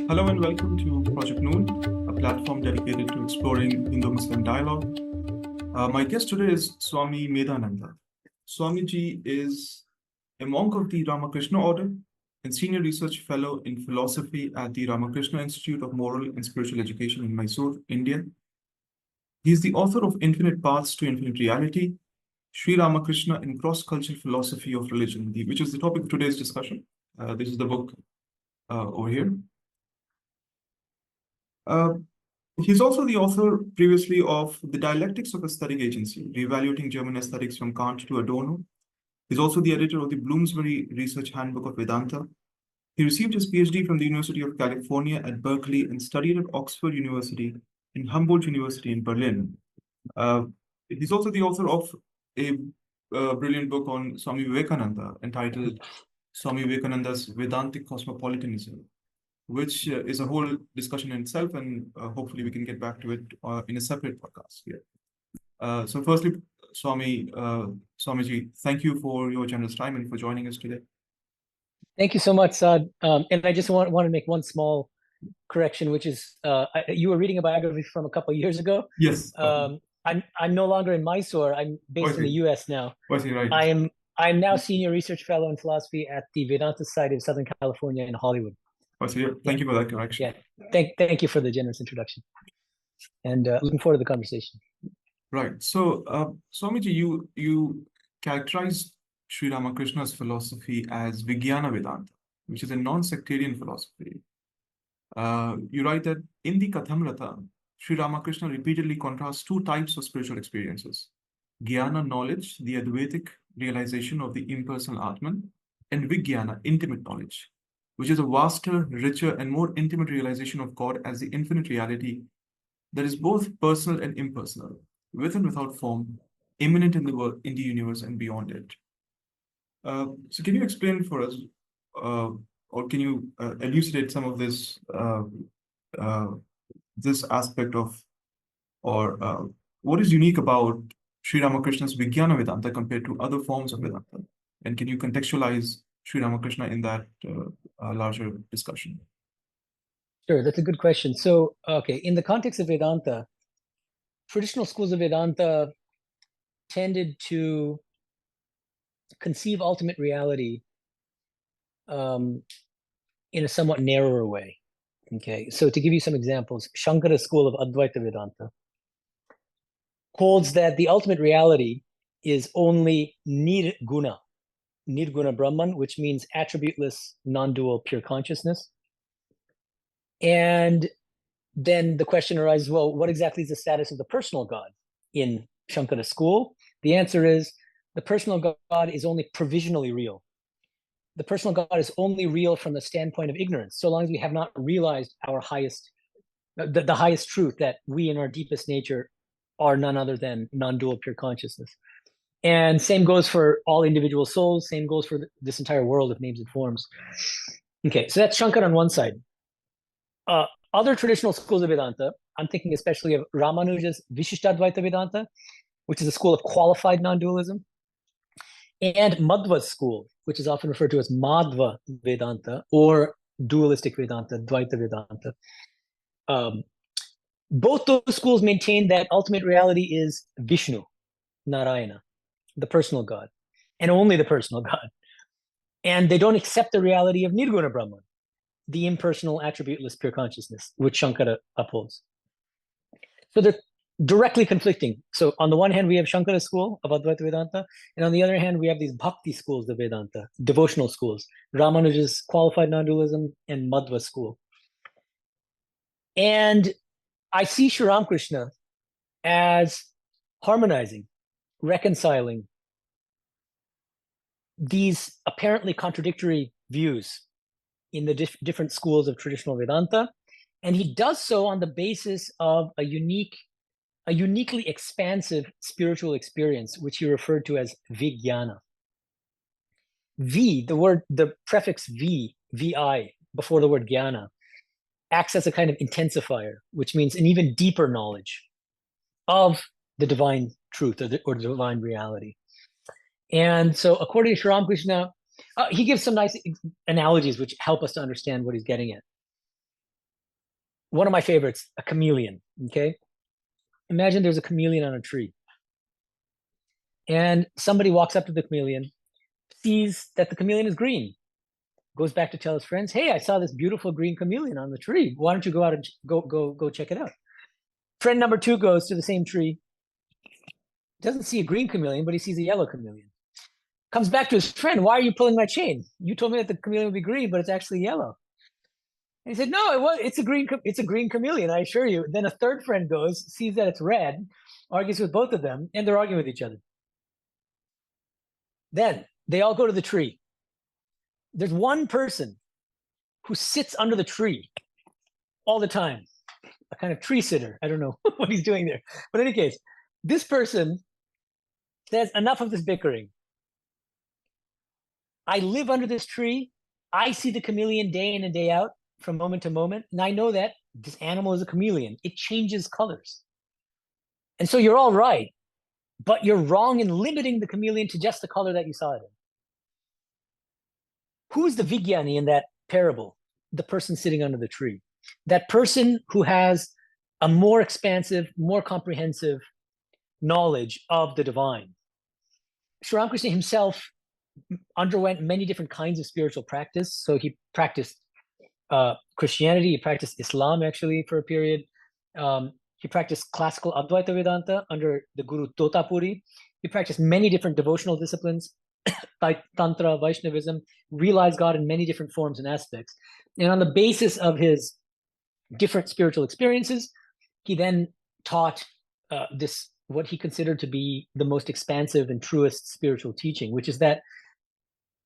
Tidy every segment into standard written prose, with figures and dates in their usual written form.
Hello and welcome to Project Noon, a platform dedicated to exploring Indo-Muslim dialogue. My guest today is Swami Medhananda. Swamiji is a monk of the Ramakrishna Order and Senior Research Fellow in Philosophy at the Ramakrishna Institute of Moral and Spiritual Education in Mysore, India. He is the author of Infinite Paths to Infinite Reality, Sri Ramakrishna in Cross-Cultural Philosophy of Religion, which is the topic of today's discussion. This is the book over here. He's also the author previously of The Dialectics of Aesthetic Agency, Reevaluating German Aesthetics from Kant to Adorno. He's also the editor of the Bloomsbury Research Handbook of Vedanta. He received his PhD from the University of California at Berkeley and studied at Oxford University and Humboldt University in Berlin. He's also the author of a brilliant book on Swami Vivekananda entitled Swami Vivekananda's Vedantic Cosmopolitanism, which is a whole discussion in itself, and hopefully we can get back to it in a separate podcast here. So firstly, Swamiji, thank you for your generous time and for joining us today. Thank you so much, Saad. And I just want to make one small correction, which is you were reading a biography from a couple of years ago. Yes. I'm no longer in Mysore. I'm based in the US now. Right. I'm now Senior Research Fellow in Philosophy at the Vedanta Society of Southern California in Hollywood. Thank you for that correction. Yeah, thank you for the generous introduction, and looking forward to the conversation. Right. So, Swamiji, you characterized Sri Ramakrishna's philosophy as Vijnana Vedanta, which is a non-sectarian philosophy. You write that in the Kathamrata, Sri Ramakrishna repeatedly contrasts two types of spiritual experiences: Jnana, knowledge, the Advaitic realization of the impersonal Atman, and Vijnana, intimate knowledge, which is a vaster, richer, and more intimate realization of God as the infinite reality that is both personal and impersonal, with and without form, immanent in the world, in the universe, and beyond it. So can you explain for us, or can you elucidate some of this this aspect of, or what is unique about Sri Ramakrishna's Vijnana Vedanta compared to other forms of Vedanta? And can you contextualize Sri Ramakrishna in that larger discussion? Sure, that's a good question. So, okay, in the context of Vedanta, traditional schools of Vedanta tended to conceive ultimate reality in a somewhat narrower way. Okay, so to give you some examples, Shankara school of Advaita Vedanta holds that the ultimate reality is only nirguna Brahman, which means attributeless, non-dual, pure consciousness. And then the question arises, well, what exactly is the status of the personal God in Shankara school? The answer is the personal God is only provisionally real. The personal God is only real from the standpoint of ignorance, so long as we have not realized our highest, the highest truth, that we in our deepest nature are none other than non-dual pure consciousness. And same goes for all individual souls, same goes for this entire world of names and forms. Okay, so that's Shankara on one side. Other traditional schools of Vedanta, I'm thinking especially of Ramanuja's Vishishtadvaita Vedanta, which is a school of qualified non-dualism, and Madhva's school, which is often referred to as Madhva Vedanta or dualistic Vedanta, Dvaita Vedanta. Both those schools maintain that ultimate reality is Vishnu, Narayana, the personal God, and only the personal God. And they don't accept the reality of Nirguna Brahman, the impersonal, attributeless, pure consciousness, which Shankara upholds. So they're directly conflicting. So on the one hand, we have Shankara school of Advaita Vedanta, and on the other hand, we have these bhakti schools of Vedanta, devotional schools, Ramanuja's qualified non-dualism and Madhva school. And I see Sri Ramakrishna as harmonizing, reconciling these apparently contradictory views in the different schools of traditional Vedanta. And he does so on the basis of a uniquely expansive spiritual experience, which he referred to as Vijnana. The prefix vi, before the word jnana, acts as a kind of intensifier, which means an even deeper knowledge of the divine truth or the divine reality. And so according to Sri Ramakrishna, he gives some nice analogies which help us to understand what he's getting at. one of my favorites, a chameleon. Okay, imagine there's a chameleon on a tree, and somebody walks up to the chameleon, sees that the chameleon is green, goes back to tell his friends, "Hey, I saw this beautiful green chameleon on the tree. Why don't you go out and go check it out?" Friend number two goes to the same tree, doesn't see a green chameleon, but he sees a yellow chameleon. Comes back to his friend, "Why are you pulling my chain? You told me that the chameleon would be green, but it's actually yellow." And he said, "No, it's a green chameleon, I assure you." Then a third friend goes, sees that it's red, argues with both of them, and they're arguing with each other. Then they all go to the tree. There's one person who sits under the tree all the time, a kind of tree sitter. I don't know what he's doing there. But in any case, this person says, "Enough of this bickering. I live under this tree. I see the chameleon day in and day out from moment to moment. And I know that this animal is a chameleon. It changes colors. And so you're all right, but you're wrong in limiting the chameleon to just the color that you saw it in." Who's the Vijnani in that parable? The person sitting under the tree. That person who has a more expansive, more comprehensive knowledge of the divine. Sri Ramakrishna himself underwent many different kinds of spiritual practice. So he practiced Christianity, he practiced Islam actually for a period. He practiced classical Advaita Vedanta under the Guru Totapuri. He practiced many different devotional disciplines, like Tantra, Vaishnavism, realized God in many different forms and aspects. And on the basis of his different spiritual experiences, he then taught this, what he considered to be the most expansive and truest spiritual teaching, which is that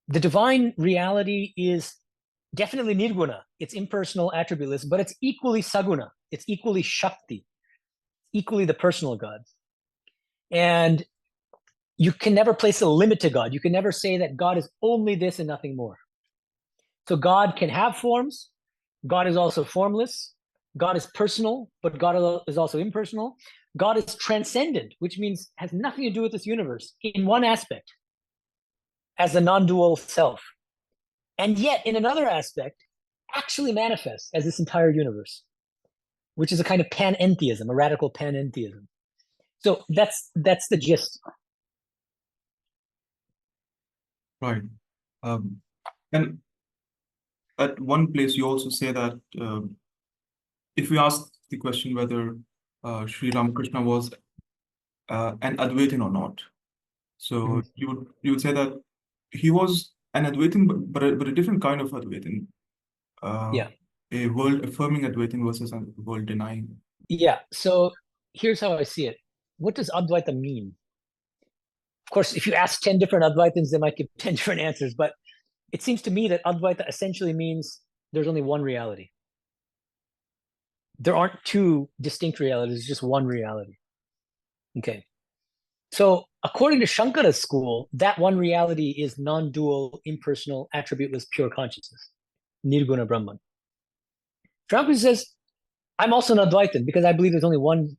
the divine reality is definitely nirguna. It's impersonal, attributeless, but it's equally saguna. It's equally shakti, equally the personal God. And you can never place a limit to God. You can never say that God is only this and nothing more. So God can have forms. God is also formless. God is personal, but God is also impersonal. God is transcendent, which means has nothing to do with this universe in one aspect, as the non-dual self. And yet, in another aspect, actually manifests as this entire universe, which is a kind of panentheism, a radical panentheism. So that's the gist. Right. And at one place, you also say that if we ask the question whether Sri Ramakrishna was an Advaitin or not, so you would say that he was an Advaitin, but a different kind of Advaitin. Yeah. A world affirming Advaitin versus a world denying. Yeah. So here's how I see it. What does Advaita mean? Of course, if you ask 10 different Advaitins, they might give 10 different answers. But it seems to me that Advaita essentially means there's only one reality. There aren't two distinct realities, just one reality. Okay. So according to Shankara's school, that one reality is non-dual, impersonal, attributeless, pure consciousness, nirguna Brahman. Ramakrishna says, I'm also an Advaitin because I believe there's only one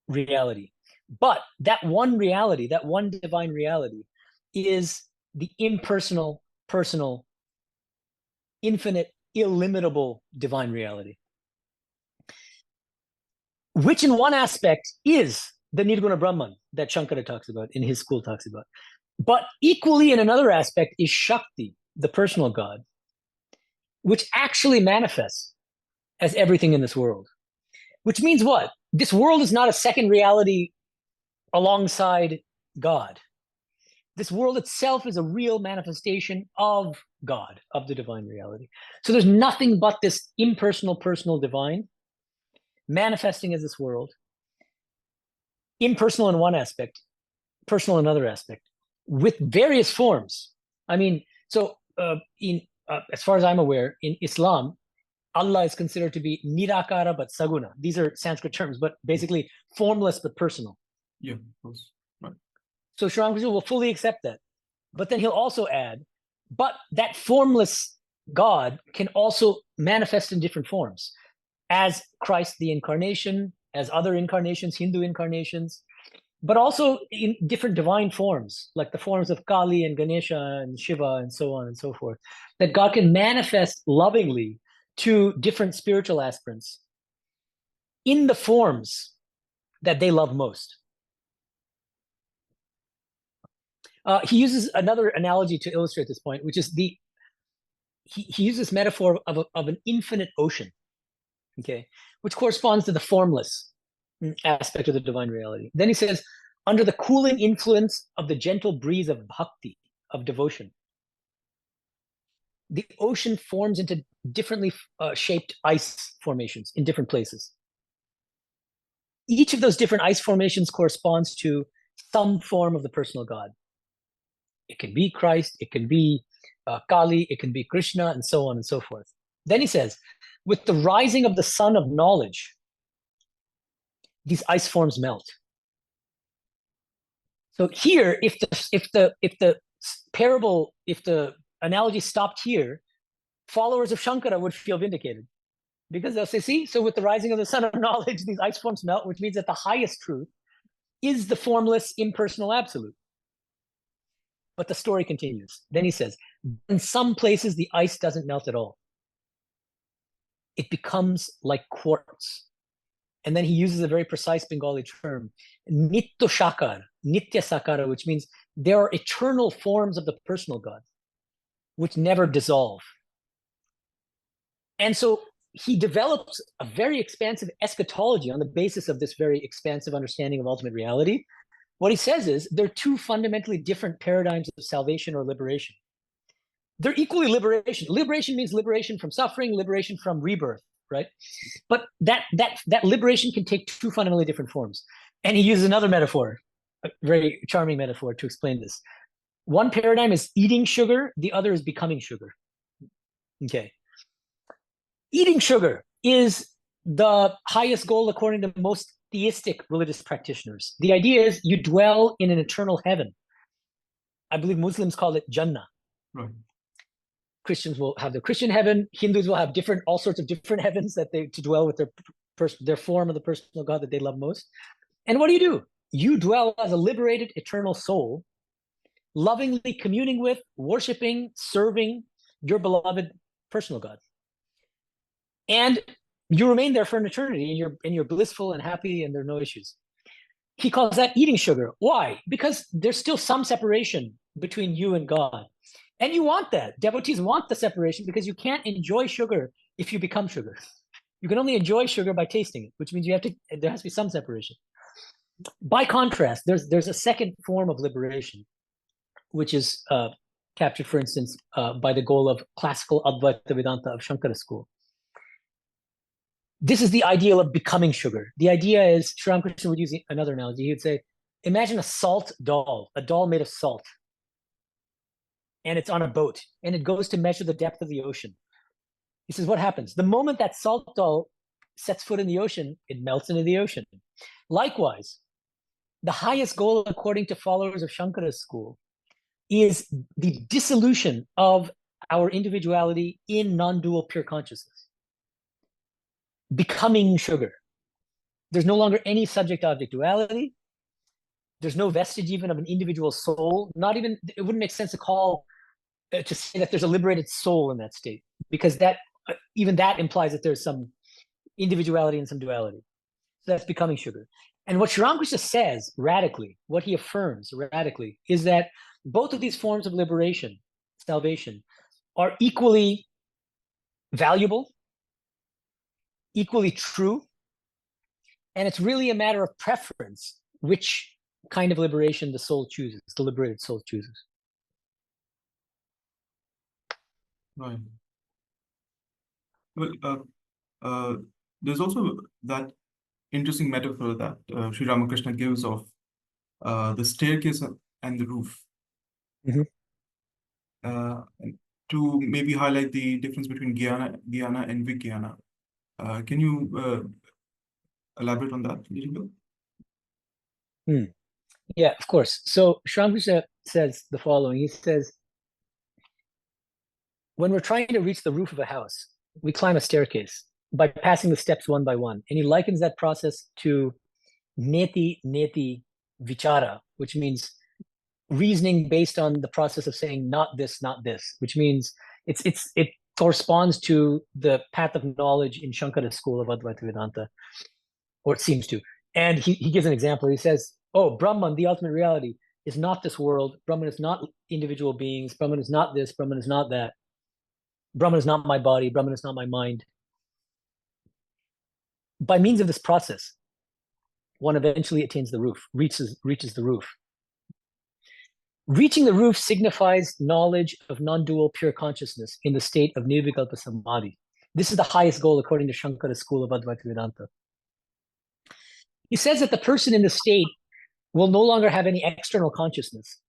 reality. But that one reality, that one divine reality, is the impersonal, personal, infinite, illimitable divine reality, which in one aspect is the Nirguna Brahman that Shankara talks about, in his school talks about. But equally in another aspect is Shakti, the personal God, which actually manifests as everything in this world. Which means what? This world is not a second reality alongside God. This world itself is a real manifestation of God, of the divine reality. So there's nothing but this impersonal, personal divine manifesting as this world, impersonal in one aspect, personal in another aspect, with various forms. I mean, so as far as I'm aware, in Islam, Allah is considered to be nirakara but saguna. These are Sanskrit terms, but basically formless but personal. Yeah, of course. Right. So Sri Ramakrishna will fully accept that. But then he'll also add, but that formless God can also manifest in different forms, as Christ the incarnation, as other incarnations, Hindu incarnations, but also in different divine forms, like the forms of Kali and Ganesha and Shiva and so on and so forth, that God can manifest lovingly to different spiritual aspirants in the forms that they love most. He uses another analogy to illustrate this point, which is he uses metaphor of an infinite ocean, okay, which corresponds to the formless aspect of the divine reality. Then he says, under the cooling influence of the gentle breeze of bhakti, of devotion, the ocean forms into differently shaped ice formations in different places. Each of those different ice formations corresponds to some form of the personal God. It can be Christ, it can be Kali, it can be Krishna, and so on and so forth. Then he says, with the rising of the sun of knowledge, these ice forms melt. So here, if the parable, if the analogy stopped here, followers of Shankara would feel vindicated, because they'll say, see, so with the rising of the sun of knowledge, these ice forms melt, which means that the highest truth is the formless, impersonal absolute. But the story continues. Then he says, in some places, the ice doesn't melt at all. It becomes like quartz. And then he uses a very precise Bengali term, nitya sakara, which means there are eternal forms of the personal God, which never dissolve. And so he develops a very expansive eschatology on the basis of this very expansive understanding of ultimate reality. What he says is there are two fundamentally different paradigms of salvation or liberation. They're equally liberation. Liberation means liberation from suffering, liberation from rebirth, right? But that liberation can take two fundamentally different forms. And he uses another metaphor, a very charming metaphor to explain this. One paradigm is eating sugar, the other is becoming sugar. Okay. Eating sugar is the highest goal according to most theistic religious practitioners. The idea is you dwell in an eternal heaven. I believe Muslims call it Jannah. Right. Christians will have the Christian heaven. Hindus will have all sorts of different heavens that to dwell with their form of the personal God that they love most. And what do? You dwell as a liberated eternal soul, lovingly communing with, worshiping, serving your beloved personal God. And you remain there for an eternity, and you're blissful and happy, and there are no issues. He calls that eating sugar. Why? Because there's still some separation between you and God. And you want that. Devotees want the separation because you can't enjoy sugar if you become sugar. You can only enjoy sugar by tasting it, which means there has to be some separation. By contrast, there's a second form of liberation, which is captured, for instance, by the goal of classical Advaita Vedanta of Shankara school. This is the ideal of becoming sugar. The idea is, Sri Ramakrishna would use another analogy. He would say, imagine a salt doll, a doll made of salt. And it's on a boat, and it goes to measure the depth of the ocean. He says, what happens? The moment that salt doll sets foot in the ocean, it melts into the ocean. Likewise, the highest goal, according to followers of Shankara's school, is the dissolution of our individuality in non-dual pure consciousness. Becoming sugar. There's no longer any subject-object duality. There's no vestige even of an individual soul. Not even, it wouldn't make sense to say that there's a liberated soul in that state, because even that implies that there's some individuality and some duality. So that's becoming sugar. And what Sri Ramakrishna says radically, what he affirms radically, is that both of these forms of liberation, salvation, are equally valuable, equally true, and it's really a matter of preference which kind of liberation the soul chooses, the liberated soul chooses. Right. Well, there's also that interesting metaphor that Sri Ramakrishna gives of the staircase and the roof. To maybe highlight the difference between Jnana and Vijnana. Can you elaborate on that a little bit? Yeah, of course. So Sri Ramakrishna says the following. He says, when we're trying to reach the roof of a house, we climb a staircase by passing the steps one by one. And he likens that process to neti vichara, which means reasoning based on the process of saying not this, which means it corresponds to the path of knowledge in Shankara school of Advaita Vedanta. or it seems to. And he gives an example. He says, oh, Brahman, the ultimate reality, is not this world. Brahman is not individual beings. Brahman is not this. Brahman is not that. Brahman is not my body. Brahman is not my mind. By means of this process, one eventually attains the roof, reaches the roof. Reaching the roof signifies knowledge of non-dual pure consciousness in the state of nirvikalpa samadhi. This is the highest goal according to Shankara's school of Advaita Vedanta. He says that the person in the state will no longer have any external consciousness.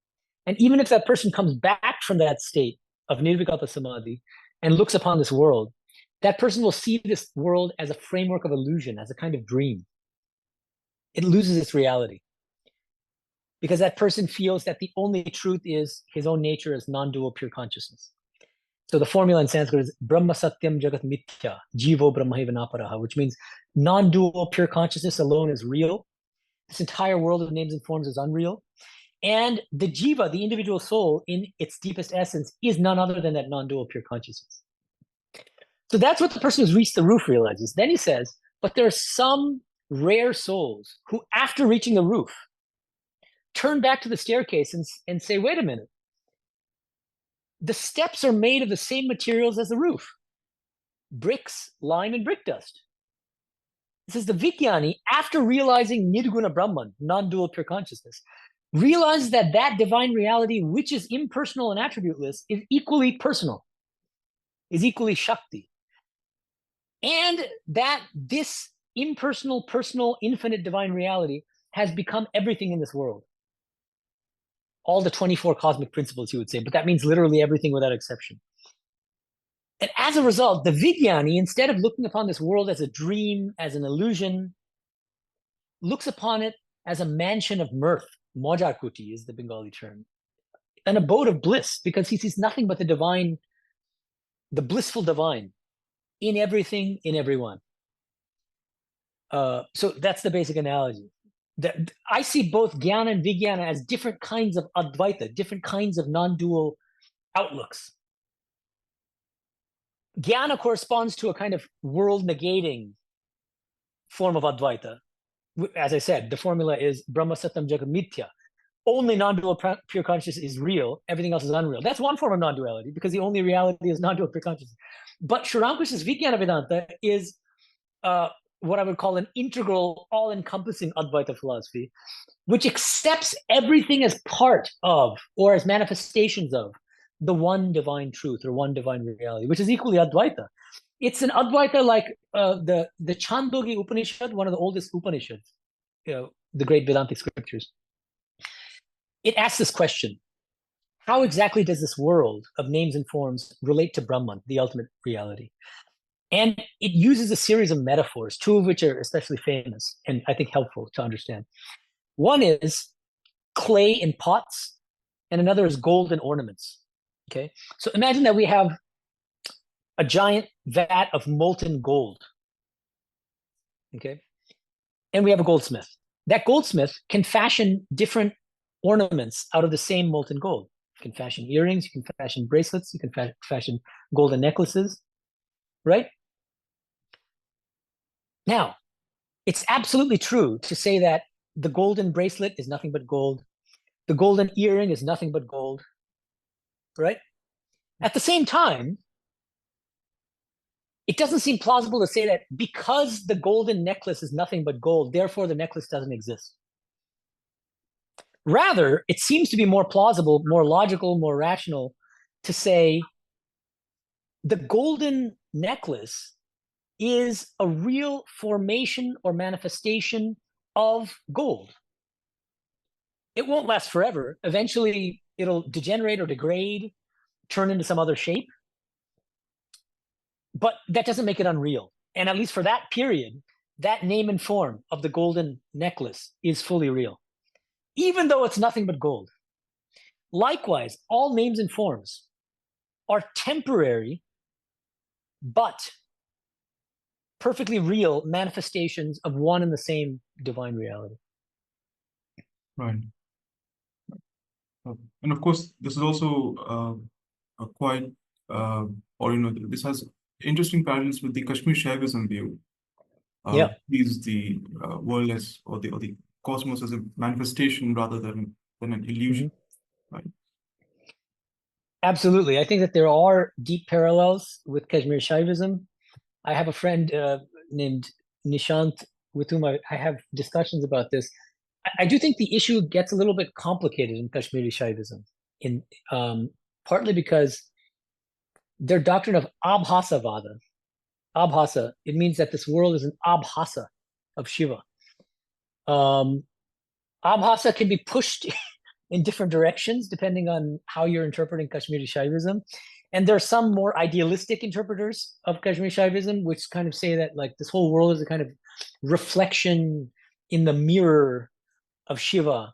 And even if that person comes back from that state of nirvikalpa samadhi and looks upon this world, that person will see this world as a framework of illusion, as a kind of dream. It loses its reality because that person feels that the only truth is his own nature as non-dual pure consciousness. So the formula in Sanskrit is Brahma Satyam Jagat Mithya, Jivo Brahmaiva Naparaha, which means non-dual pure consciousness alone is real. This entire world of names and forms is unreal. And the jiva, the individual soul, in its deepest essence, is none other than that non-dual pure consciousness. So that's what the person who's reached the roof realizes. Then he says, but there are some rare souls who, after reaching the roof, turn back to the staircase and say, wait a minute, the steps are made of the same materials as the roof: bricks, lime, and brick dust. This is the Vijnani, after realizing Nirguna Brahman, non-dual pure consciousness, realizes that that divine reality, which is impersonal and attributeless, is equally personal, is equally Shakti. And that this impersonal, personal, infinite divine reality has become everything in this world. All the 24 cosmic principles, you would say, but that means literally everything without exception. And as a result, the Vijnani, instead of looking upon this world as a dream, as an illusion, looks upon it as a mansion of mirth. Mojarkuti is the Bengali term. An abode of bliss, because he sees nothing but the divine, the blissful divine in everything, in everyone. So that's the basic analogy. I see both Jnana and Vijnana as different kinds of Advaita, different kinds of non-dual outlooks. Jnana corresponds to a kind of world-negating form of Advaita. As I said, the formula is Brahma Satyam Jagat Mithya. Only non-dual pure consciousness is real, everything else is unreal. That's one form of non-duality, because the only reality is non-dual pure consciousness. But Sri Ramakrishna's Vijnana Vedanta is what I would call an integral, all-encompassing Advaita philosophy, which accepts everything as part of, or as manifestations of, the one divine truth or one divine reality, which is equally Advaita. It's an Advaita like the Chandogya Upanishad, one of the oldest Upanishads, the great Vedantic scriptures. It asks this question: how exactly does this world of names and forms relate to Brahman, the ultimate reality? And it uses a series of metaphors, two of which are especially famous and I think helpful to understand. One is clay in pots, and another is gold in ornaments. Okay, so imagine that we have a giant vat of molten gold. Okay, and we have a goldsmith. That goldsmith can fashion different ornaments out of the same molten gold. You can fashion earrings, you can fashion bracelets, you can fashion golden necklaces, right? Now, it's absolutely true to say that the golden bracelet is nothing but gold. The golden earring is nothing but gold, right? At the same time, it doesn't seem plausible to say that because the golden necklace is nothing but gold, therefore the necklace doesn't exist. Rather, it seems to be more plausible, more logical, more rational to say the golden necklace is a real formation or manifestation of gold. It won't last forever. Eventually, it'll degenerate or degrade, turn into some other shape. But that doesn't make it unreal. And at least for that period, that name and form of the golden necklace is fully real, even though it's nothing but gold. Likewise, all names and forms are temporary, but perfectly real manifestations of one and the same divine reality. Right. And of course, this is also a quite, or this has interesting parallels with the Kashmir Shaivism view, Yeah. sees the world as, or the cosmos as a manifestation rather than an illusion, right? Absolutely. I think that there are deep parallels with Kashmir Shaivism. I have a friend named Nishant with whom I have discussions about this. I do think the issue gets a little bit complicated in Kashmiri Shaivism, in partly because their doctrine of abhasavada, abhasa, it means that this world is an abhasa of Shiva. Abhasa can be pushed in different directions depending on how you're interpreting Kashmiri Shaivism. And there are some more idealistic interpreters of Kashmiri Shaivism, which kind of say that like this whole world is a kind of reflection in the mirror of Shiva.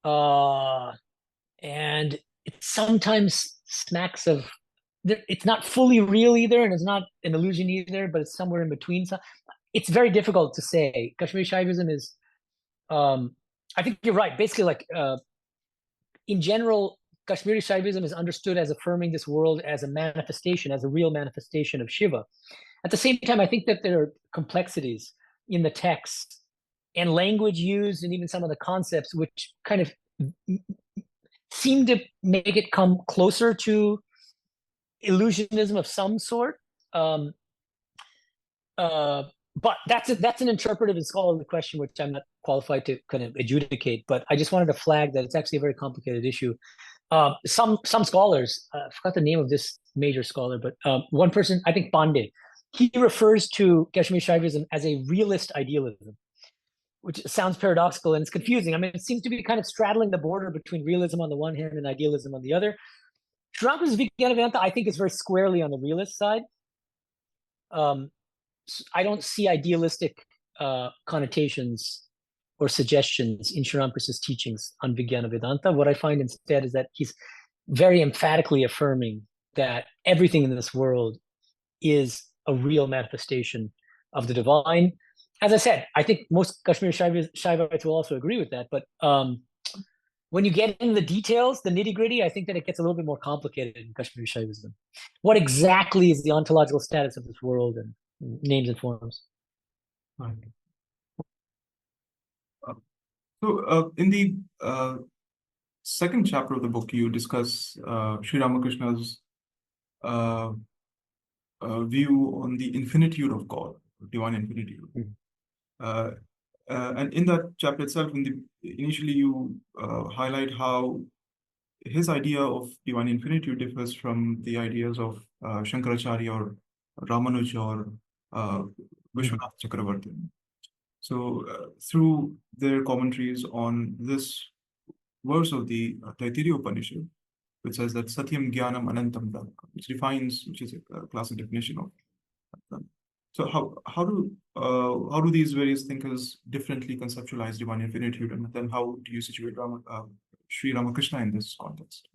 And it sometimes smacks of, it's not fully real either, and it's not an illusion either, but it's somewhere in between. So it's very difficult to say. Kashmiri Shaivism is, I think you're right. Basically, like in general, Kashmiri Shaivism is understood as affirming this world as a manifestation, as a real manifestation of Shiva. At the same time, I think that there are complexities in the text and language used, and even some of the concepts, which kind of seem to make it come closer to illusionism of some sort. But that's an interpretive and scholarly question, which I'm not qualified to kind of adjudicate. But I just wanted to flag that it's actually a very complicated issue. Some scholars, I forgot the name of this major scholar, but one person, I think Pandey, he refers to Kashmir Shaivism as a realist idealism, which sounds paradoxical and it's confusing. I mean, it seems to be kind of straddling the border between realism on the one hand and idealism on the other. Sri Ramakrishna's Vijnana Vedanta, I think, is very squarely on the realist side. I don't see idealistic connotations or suggestions in Sri Ramakrishna's teachings on Vijnana Vedanta. What I find instead is that he's very emphatically affirming that everything in this world is a real manifestation of the divine. As I said, I think most Kashmir Shaivites will also agree with that. But when you get into the details, the nitty-gritty, I think that it gets a little bit more complicated in Kashmir Shaivism. What exactly is the ontological status of this world, and names and forms? Right. So in the second chapter of the book, you discuss Sri Ramakrishna's view on the infinitude of God, divine infinitude. Mm-hmm. And in that chapter itself, initially you highlight how his idea of divine infinitude differs from the ideas of Shankaracharya or Ramanuja or Vishwanath Chakravarti. So through their commentaries on this verse of the Taittiriya Upanishad, which says that Satyam Jnanam Anantam Brahma, which is a classic definition of that. So how do these various thinkers differently conceptualize divine infinitude, and then how do you situate Sri Ramakrishna in this context?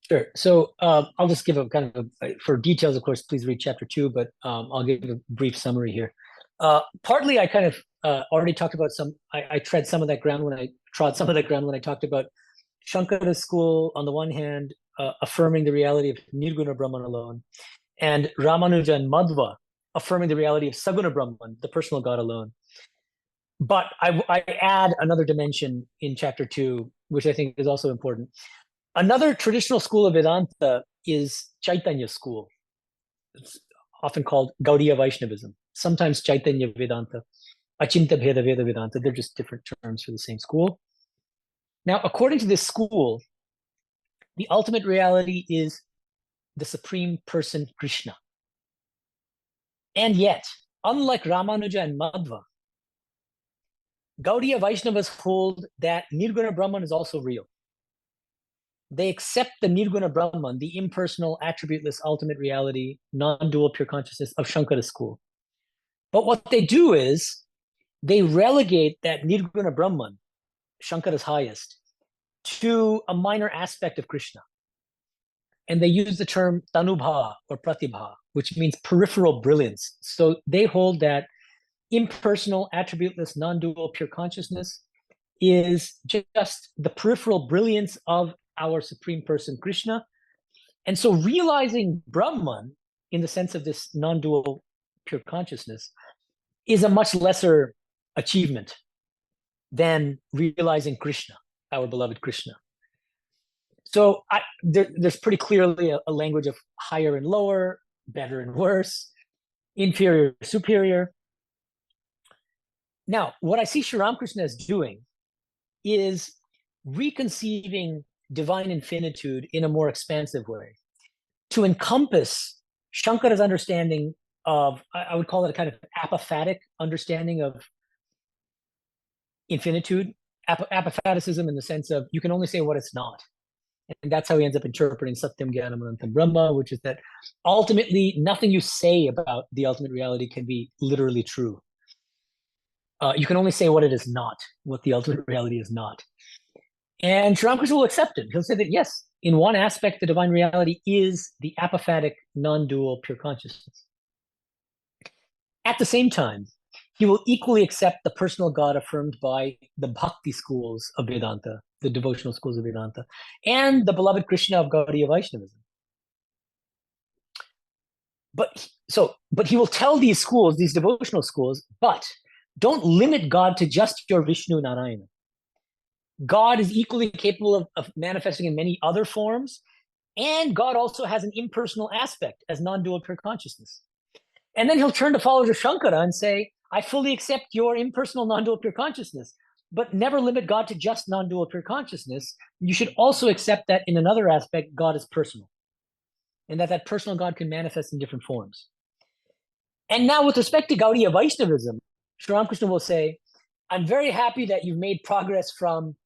Sure. So I'll just give a kind of for details, of course, please read chapter 2, but I'll give a brief summary here. Partly, I kind of already talked about I trod some of that ground when I talked about Shankara's school on the one hand, affirming the reality of Nirguna Brahman alone, and Ramanuja and Madhva affirming the reality of Saguna Brahman, the personal God alone. But I add another dimension in chapter 2, which I think is also important. Another traditional school of Vedanta is Chaitanya school. It's often called Gaudiya Vaishnavism, sometimes Chaitanya Vedanta, Achinta Bheda Veda Vedanta. They're just different terms for the same school. Now, according to this school, the ultimate reality is the Supreme Person, Krishna. And yet, unlike Ramanuja and Madhva, Gaudiya Vaishnavas hold that Nirguna Brahman is also real. They accept the Nirguna Brahman, the impersonal, attributeless, ultimate reality, non-dual pure consciousness of Shankara school. But what they do is they relegate that Nirguna Brahman, Shankara's highest, to a minor aspect of Krishna. And they use the term tanubha or pratibha, which means peripheral brilliance. So they hold that impersonal, attributeless, non-dual pure consciousness is just the peripheral brilliance of our Supreme Person, Krishna. And so realizing Brahman in the sense of this non-dual pure consciousness is a much lesser achievement than realizing Krishna, our beloved Krishna. So there's pretty clearly a language of higher and lower, better and worse, inferior, superior. Now, what I see Sri Ramakrishna as doing is reconceiving divine infinitude in a more expansive way to encompass Shankara's understanding of, I would call it a kind of apophatic understanding of infinitude, apophaticism in the sense of you can only say what it's not. And that's how he ends up interpreting Satyam Jnanam Anantam Brahma, which is that ultimately nothing you say about the ultimate reality can be literally true. You can only say what it is not, what the ultimate reality is not. And Sri Ramakrishna will accept it. He'll say that, yes, in one aspect, the divine reality is the apophatic, non-dual, pure consciousness. At the same time, he will equally accept the personal God affirmed by the bhakti schools of Vedanta, the devotional schools of Vedanta, and the beloved Krishna of Gaudiya Vaishnavism. But he will tell these schools, these devotional schools, but don't limit God to just your Vishnu Narayana. God is equally capable of manifesting in many other forms, and God also has an impersonal aspect as non-dual pure consciousness. And then he'll turn to followers of Shankara and say, I fully accept your impersonal non-dual pure consciousness, but never limit God to just non-dual pure consciousness. You should also accept that in another aspect, God is personal, and that personal God can manifest in different forms. And now with respect to Gaudiya Vaishnavism, Sri Ramakrishna will say, I'm very happy that you've made progress from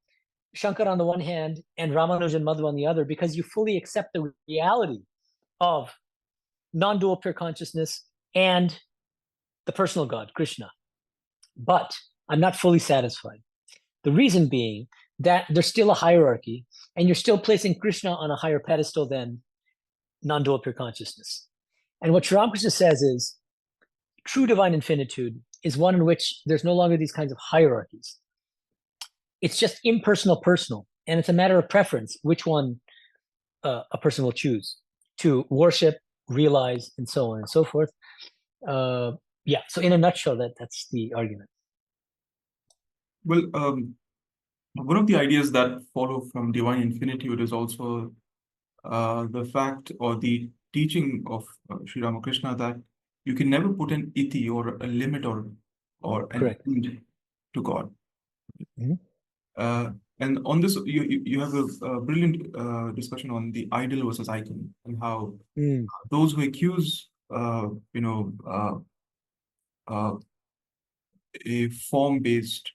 Shankara on the one hand and Ramanuja and Madhva on the other, because you fully accept the reality of non-dual pure consciousness and the personal God, Krishna. But I'm not fully satisfied. The reason being that there's still a hierarchy, and you're still placing Krishna on a higher pedestal than non-dual pure consciousness. And what Sri Ramakrishna says is, true divine infinitude is one in which there's no longer these kinds of hierarchies. It's just impersonal, personal, and it's a matter of preference which one a person will choose to worship, realize, and so on and so forth. Yeah, so in a nutshell, that's the argument. Well, one of the ideas that follow from divine infinitude is also the fact or the teaching of Sri Ramakrishna that you can never put an iti or a limit or an end to God. Mm-hmm. And on this, you have a brilliant discussion on the idol versus icon, and how those who accuse a form-based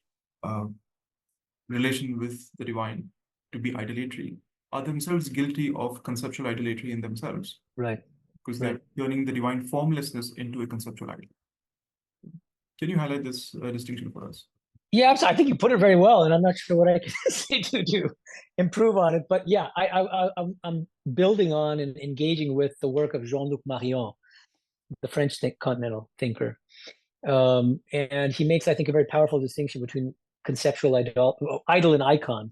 relation with the divine to be idolatry are themselves guilty of conceptual idolatry in themselves. Right. Because they're turning the divine formlessness into a conceptual idol. Can you highlight this distinction for us? Yeah, I think you put it very well, and I'm not sure what I can say to improve on it. But yeah, I'm building on and engaging with the work of Jean-Luc Marion, the French continental thinker. And he makes, I think, a very powerful distinction between conceptual idol and icon.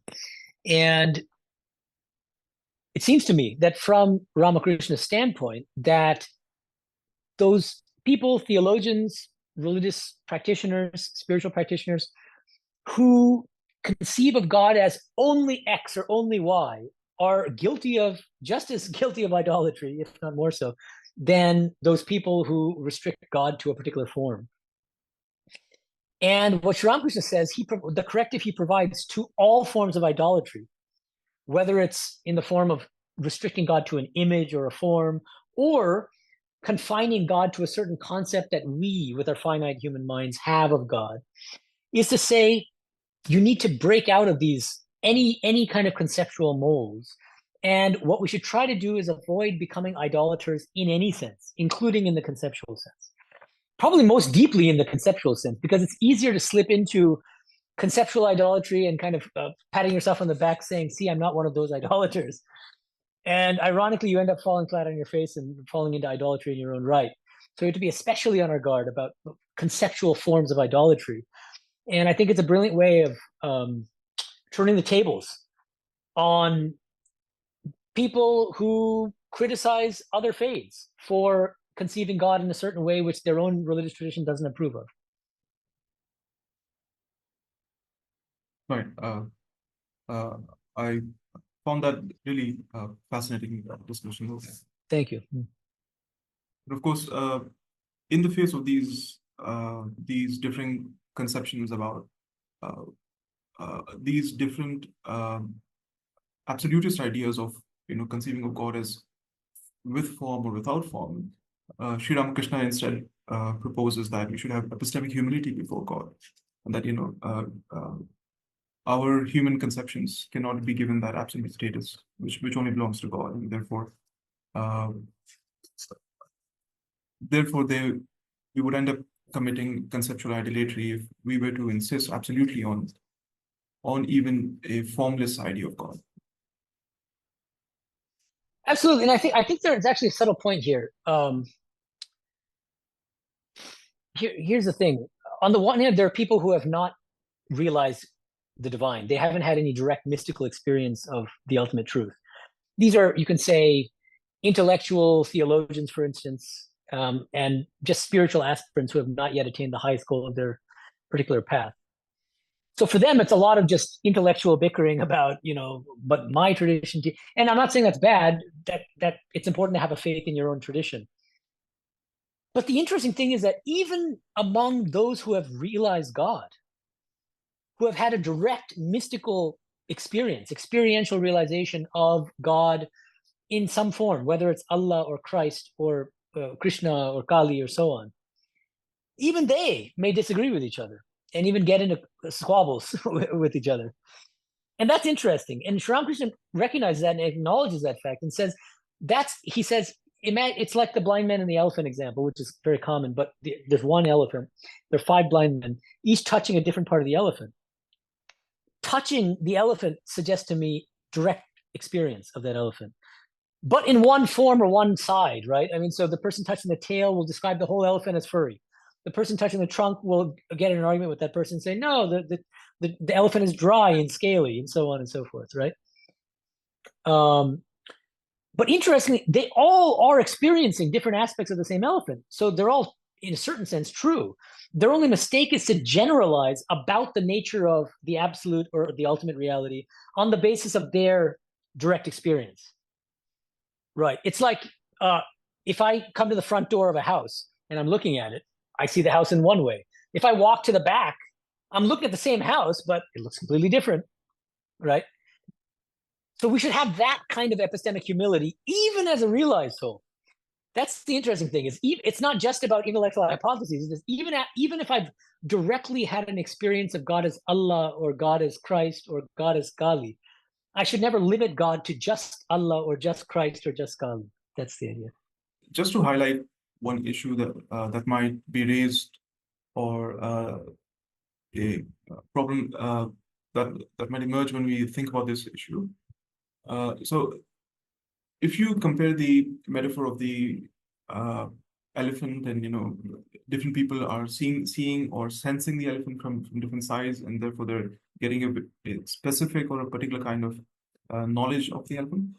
And it seems to me that from Ramakrishna's standpoint, that those people, theologians, religious practitioners, spiritual practitioners, who conceive of God as only X or only Y are just as guilty of idolatry, if not more so, than those people who restrict God to a particular form. And what Sri Ramakrishna says, the corrective he provides to all forms of idolatry, whether it's in the form of restricting God to an image or a form, or confining God to a certain concept that we, with our finite human minds, have of God, is to say, you need to break out of these any kind of conceptual molds. And what we should try to do is avoid becoming idolaters in any sense, including in the conceptual sense. Probably most deeply in the conceptual sense, because it's easier to slip into conceptual idolatry and kind of patting yourself on the back saying, see, I'm not one of those idolaters. And ironically, you end up falling flat on your face and falling into idolatry in your own right. So we have to be especially on our guard about conceptual forms of idolatry. And I think it's a brilliant way of turning the tables on people who criticize other faiths for conceiving God in a certain way which their own religious tradition doesn't approve of. Right. Uh, I found that really fascinating discussion. Thank you. But of course, in the face of these differing conceptions about uh, these different absolutist ideas of conceiving of God as with form or without form, Sri Ramakrishna instead proposes that we should have epistemic humility before God, and that our human conceptions cannot be given that absolute status, which only belongs to God, and uh, therefore we would end up committing conceptual idolatry if we were to insist absolutely on even a formless idea of God. Absolutely, and I think there's actually a subtle point here. Here's the thing. On the one hand, there are people who have not realized the divine. They haven't had any direct mystical experience of the ultimate truth. These are, you can say, intellectual theologians, for instance, and just spiritual aspirants who have not yet attained the highest goal of their particular path. So for them, it's a lot of just intellectual bickering about, but my tradition, and I'm not saying that's bad, that it's important to have a faith in your own tradition. But the interesting thing is that even among those who have realized God, who have had a direct mystical experience, experiential realization of God in some form, whether it's Allah or Christ or Krishna or Kali or so on, even they may disagree with each other and even get into squabbles with each other. And that's interesting. And Sri Ramakrishna recognizes that and acknowledges that fact and says, he says, it's like the blind man and the elephant example, which is very common, but there's one elephant. There are 5 blind men, each touching a different part of the elephant. Touching the elephant suggests to me direct experience of that elephant, but in one form or one side, right? I mean, so the person touching the tail will describe the whole elephant as furry. The person touching the trunk will get in an argument with that person and say, no, the elephant is dry and scaly, and so on and so forth, right? But interestingly, they all are experiencing different aspects of the same elephant. So they're all, in a certain sense, true. Their only mistake is to generalize about the nature of the absolute or the ultimate reality on the basis of their direct experience. Right. It's like if I come to the front door of a house and I'm looking at it, I see the house in one way. If I walk to the back, I'm looking at the same house, but it looks completely different. Right. So we should have that kind of epistemic humility, even as a realized soul. That's the interesting thing. It's not just about intellectual hypotheses. It's even if I've directly had an experience of God as Allah or God as Christ or God as Kali, I should never limit God to just Allah or just Christ or just Kali. That's the idea. Just to highlight one issue that might be raised, or a problem that might emerge when we think about this issue. So if you compare the metaphor of the elephant, and different people are seeing or sensing the elephant from different sides, and therefore they're getting a specific or a particular kind of knowledge of the elephant.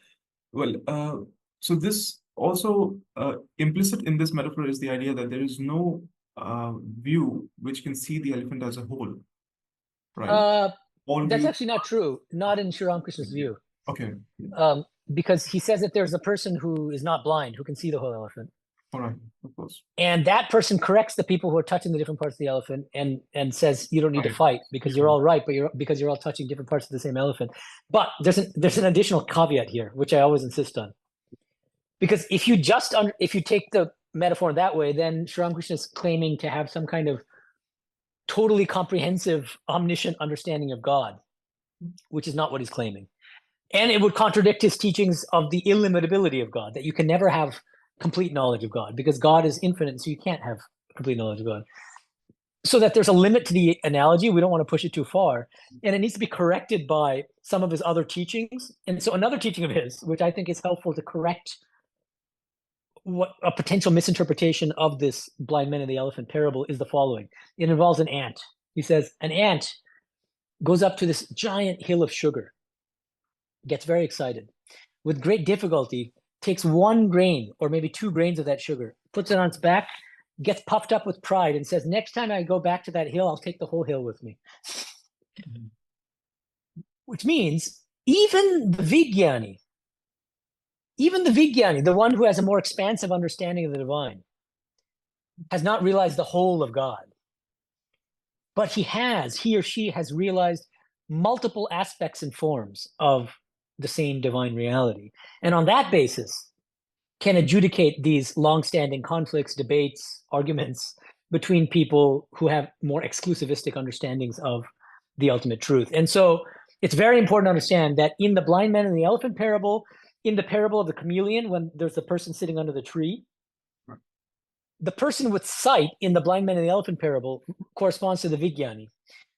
Well, so this also implicit in this metaphor is the idea that there is no view which can see the elephant as a whole, right? That's actually not true. Not in Sri Ramakrishna's view. Okay. Because he says that there's a person who is not blind who can see the whole elephant. All right, of course. And that person corrects the people who are touching the different parts of the elephant and says you don't need to fight because you're all right, but because you're all touching different parts of the same elephant. But there's an additional caveat here, which I always insist on. Because if you take the metaphor that way, then Sri Ramakrishna is claiming to have some kind of totally comprehensive, omniscient understanding of God, which is not what he's claiming. And it would contradict his teachings of the illimitability of God, that you can never have complete knowledge of God because God is infinite, so you can't have complete knowledge of God. So that there's a limit to the analogy. We don't want to push it too far. And it needs to be corrected by some of his other teachings. And so another teaching of his, which I think is helpful to correct what a potential misinterpretation of this blind man and the elephant parable, is the following. It involves an ant. He says, an ant goes up to this giant hill of sugar, gets very excited. With great difficulty, takes 1 grain or maybe 2 grains of that sugar, puts it on its back, gets puffed up with pride and says, next time I go back to that hill, I'll take the whole hill with me. which means even the Vijnani, the one who has a more expansive understanding of the divine, has not realized the whole of God. But he or she has realized multiple aspects and forms of the same divine reality. And on that basis, can adjudicate these long-standing conflicts, debates, arguments between people who have more exclusivistic understandings of the ultimate truth. And so it's very important to understand that in the blind man and the elephant parable, in the parable of the chameleon, when there's a person sitting under the tree, the person with sight in the blind man and the elephant parable corresponds to the Vijnani.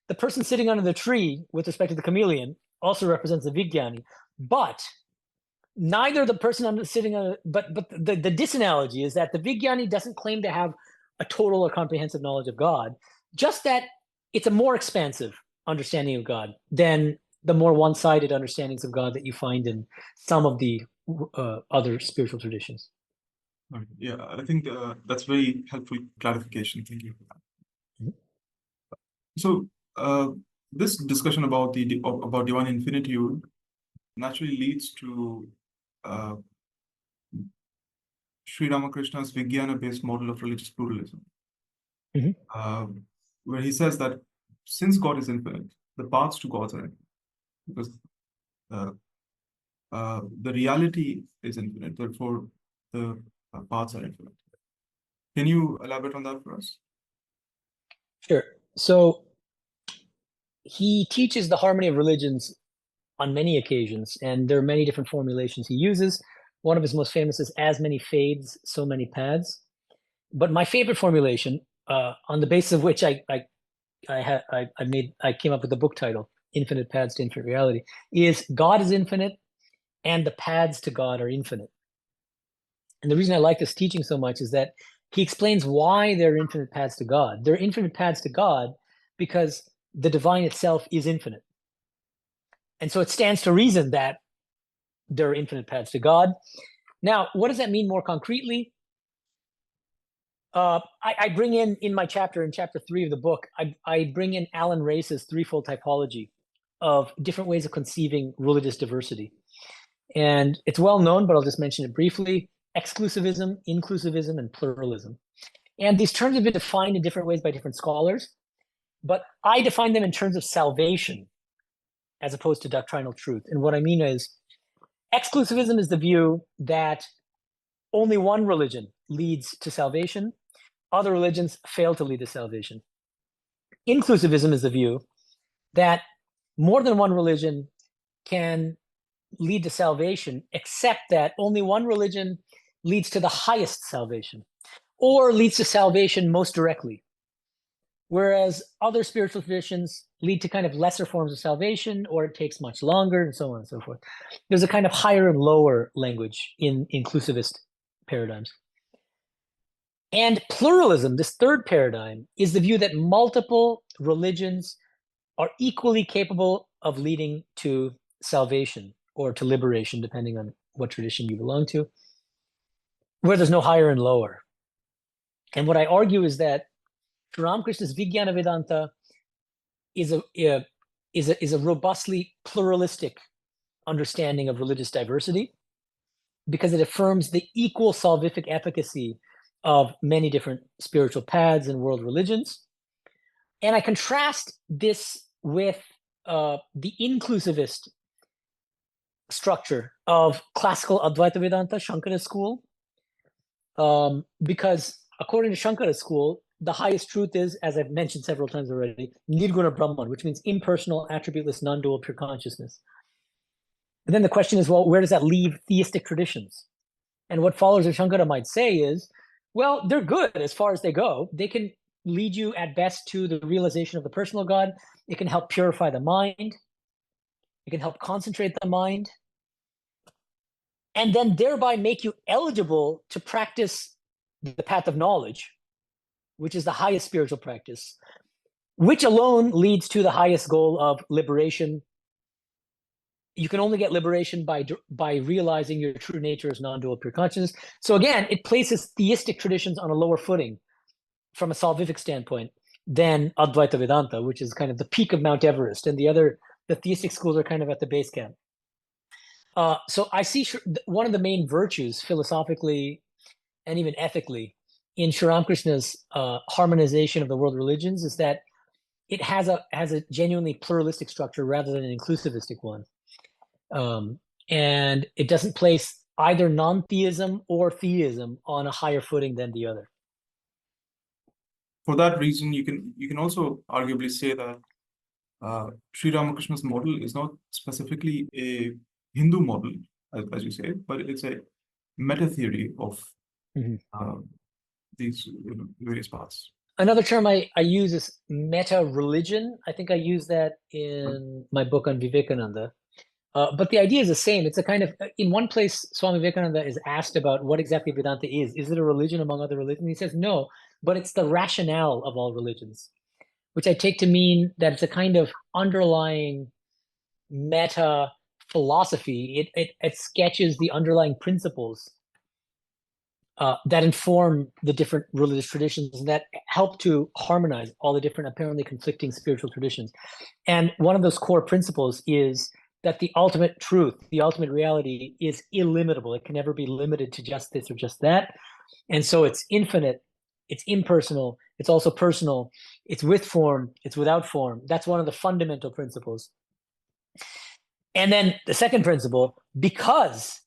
The person sitting under the tree with respect to the chameleon also represents the Vijnani. But neither the person sitting on, but the disanalogy is that the Vijnani doesn't claim to have a total or comprehensive knowledge of God, just that it's a more expansive understanding of God than the more one-sided understandings of God that you find in some of the other spiritual traditions. Yeah, I think that's very helpful clarification. Thank you for that. Mhm. So this discussion about about divine infinitude naturally leads to Sri Ramakrishna's Vijnana-based model of religious pluralism, where he says that since God is infinite, the paths to God are infinite, because the reality is infinite, therefore the paths are infinite. Can you elaborate on that for us? Sure. So he teaches the harmony of religions on many occasions, and there are many different formulations he uses. One of his most famous is "as many fades, so many paths." But my favorite formulation, on the basis of which I came up with the book title, "Infinite Paths to Infinite Reality," is God is infinite, and the paths to God are infinite. And the reason I like this teaching so much is that he explains why there are infinite paths to God. There are infinite paths to God because the divine itself is infinite. And so it stands to reason that there are infinite paths to God. Now, what does that mean more concretely? I bring in my chapter, in chapter 3 of the book, I bring in Alan Race's threefold typology of different ways of conceiving religious diversity. And it's well known, but I'll just mention it briefly: exclusivism, inclusivism, and pluralism. And these terms have been defined in different ways by different scholars, but I define them in terms of salvation as opposed to doctrinal truth. And what I mean is, exclusivism is the view that only one religion leads to salvation. Other religions fail to lead to salvation. Inclusivism is the view that more than one religion can lead to salvation, except that only one religion leads to the highest salvation, or leads to salvation most directly, whereas other spiritual traditions lead to kind of lesser forms of salvation, or it takes much longer, and so on and so forth. There's a kind of higher and lower language in inclusivist paradigms. And pluralism, this third paradigm, is the view that multiple religions are equally capable of leading to salvation or to liberation, depending on what tradition you belong to, where there's no higher and lower. And what I argue is that Sri Ramakrishna's Vijnana Vedanta is a robustly pluralistic understanding of religious diversity, because it affirms the equal salvific efficacy of many different spiritual paths and world religions. And I contrast this with the inclusivist structure of classical Advaita Vedanta, Shankara school, because according to Shankara school, the highest truth is, as I've mentioned several times already, Nirguna Brahman, which means impersonal, attributeless, non-dual, pure consciousness. And then the question is, well, where does that leave theistic traditions? And what followers of Shankara might say is, well, they're good as far as they go. They can lead you at best to the realization of the personal God. It can help purify the mind. It can help concentrate the mind. And then thereby make you eligible to practice the path of knowledge, which is the highest spiritual practice, which alone leads to the highest goal of liberation. You can only get liberation by realizing your true nature as non-dual pure consciousness. So again, it places theistic traditions on a lower footing from a salvific standpoint than Advaita Vedanta, which is kind of the peak of Mount Everest, and the other the theistic schools are kind of at the base camp. So I see one of the main virtues philosophically and even ethically in Sri Ramakrishna's harmonization of the world religions is that it has a genuinely pluralistic structure rather than an inclusivistic one. And it doesn't place either non-theism or theism on a higher footing than the other. For that reason, you can also arguably say that Sri Ramakrishna's model is not specifically a Hindu model, as you say, but it's a meta theory of these various paths. Another term I use is meta religion. I think I use that in my book on Vivekananda. But the idea is the same. It's a kind of, in one place, Swami Vivekananda is asked about what exactly Vedanta is. Is it a religion among other religions? He says, no, but it's the rationale of all religions, which I take to mean that it's a kind of underlying meta philosophy. It sketches the underlying principles that inform the different religious traditions and that help to harmonize all the different apparently conflicting spiritual traditions. And one of those core principles is that the ultimate truth, the ultimate reality is illimitable. It can never be limited to just this or just that. And so it's infinite, it's impersonal, it's also personal, it's with form, it's without form. That's one of the fundamental principles. And then the second principle, because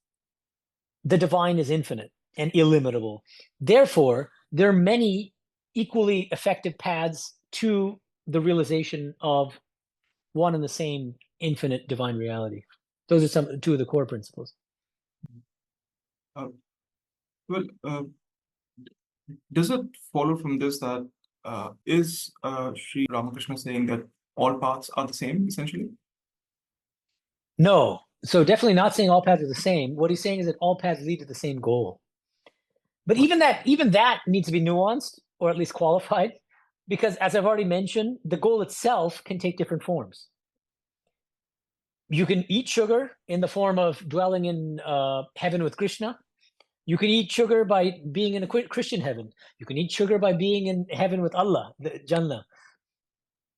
the divine is infinite and illimitable, therefore, there are many equally effective paths to the realization of one and the same infinite divine reality. Those are two of the core principles. Does it follow from this that is Sri Ramakrishna saying that all paths are the same, essentially? No. So definitely not saying all paths are the same. What he's saying is that all paths lead to the same goal. But even that needs to be nuanced, or at least qualified, because as I've already mentioned, the goal itself can take different forms. You can eat sugar in the form of dwelling in heaven with Krishna. You can eat sugar by being in a Christian heaven. You can eat sugar by being in heaven with Allah, the Jannah.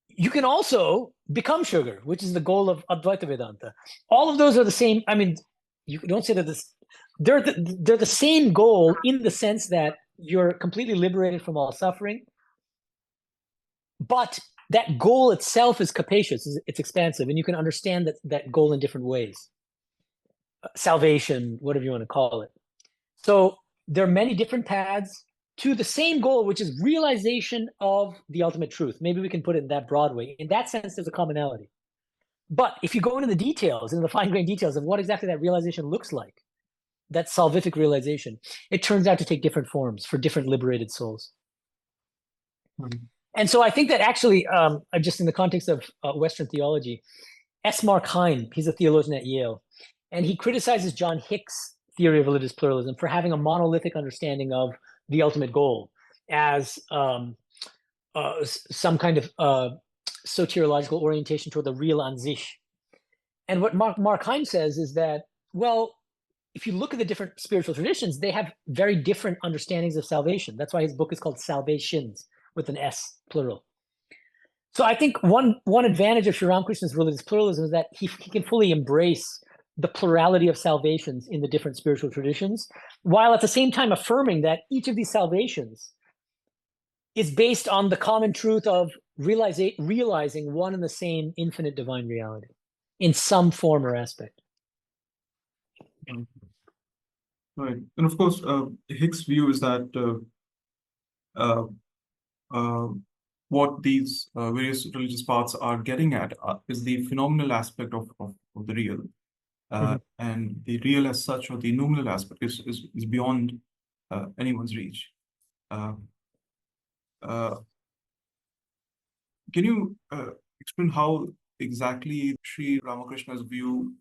You can also become sugar, which is the goal of Advaita Vedanta. All of those are the same. I mean, you don't say that they're the same goal in the sense that you're completely liberated from all suffering. But that goal itself is capacious, it's expansive, and you can understand that goal in different ways. Salvation, whatever you want to call it. So there are many different paths to the same goal, which is realization of the ultimate truth. Maybe we can put it in that broad way. In that sense, there's a commonality. But if you go into the details, into the fine-grained details of what exactly that realization looks like, that salvific realization, it turns out to take different forms for different liberated souls. And so I think that actually, just in the context of Western theology, S. Mark Heim, he's a theologian at Yale, and he criticizes John Hick's theory of religious pluralism for having a monolithic understanding of the ultimate goal as some kind of soteriological orientation toward the real an sich. And what Mark Heim says is that, well, if you look at the different spiritual traditions, they have very different understandings of salvation. That's why his book is called Salvations, with an S, plural. So I think one advantage of Sri Ramakrishna's religious pluralism is that he can fully embrace the plurality of salvations in the different spiritual traditions, while at the same time affirming that each of these salvations is based on the common truth of realizing one and the same infinite divine reality in some form or aspect. Right. And of course, Hick's view is that what these various religious paths are getting at is the phenomenal aspect of the real. And the real as such, or the noumenal aspect, is beyond anyone's reach. Can you explain how exactly Sri Ramakrishna's view